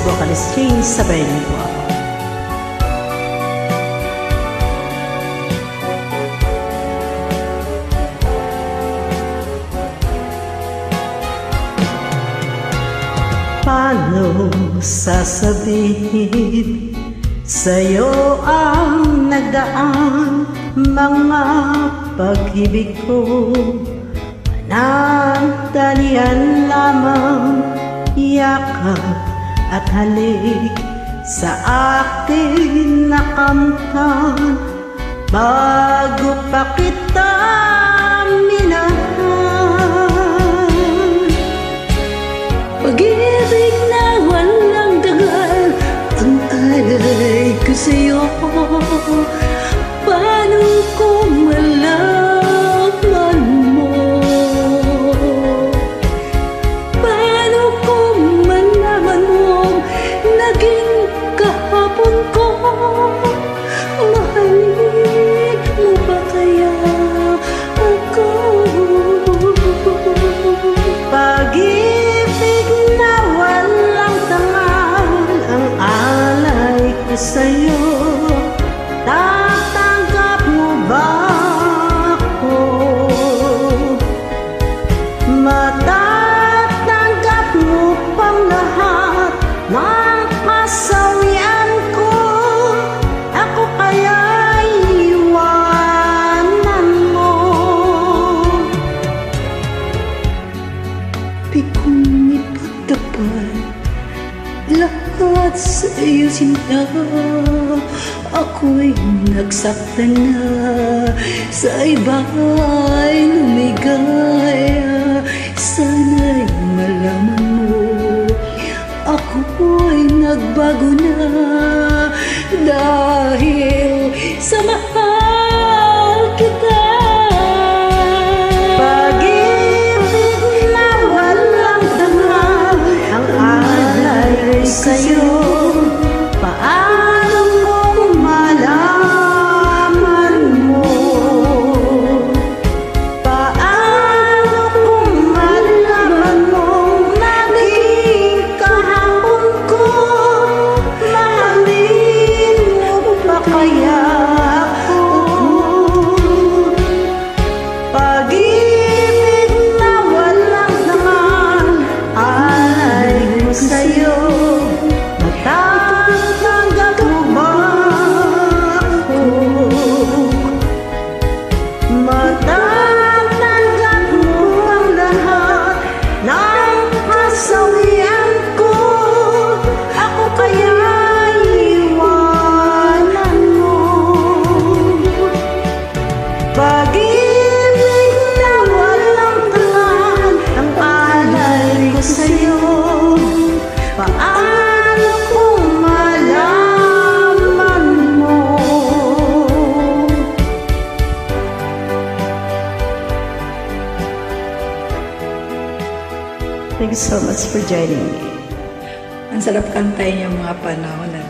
vocalist James, sabayan niyo po ako. Paano sasabihin sa'yo ang nagdaan mga pag-ibig ko? Panandalian lamang, yakap at halik sa akin nakamtan bago pa kita minahal. Pag-ibig na walang dagal ang alay ko sa'yo. Paano kung malaman mo? Paano kung malaman mo naging kahapon ko? Mahalin mo ba kaya ako? Pag-ibig na walang tangal ang alay ko sa'yo. Tatanggap mo ba ako? Matatanggap mo pang lahat ng kasawian ko? Ako kaya iwanan mo? Di kong ipagtapat lahat sa iyo, sinta. Ako'y nagsaktan na, sa iba'y lumigaya. Sana'y malaman mo, ako'y nagbago na dahil sa mahal kita. Pag-ibig na walang tangal ang alay sa'yo. Paano kung malaman mo? Paano kung malaman mo naging kahapon ko? Mahalin mo ba kaya ako? Pag-ibig na walang tangal alay ko sa'yo. Matatanggap mo ba ako? Matatanggap mo ang lahat ng kasawian ko? Ako kaya iwanan mo? Pag-ibig na walang tangal ang alay ko sa'yo. Paano kung malaman mo? Thank you so much for joining me. Ang sarap kantahin yung mga panahon na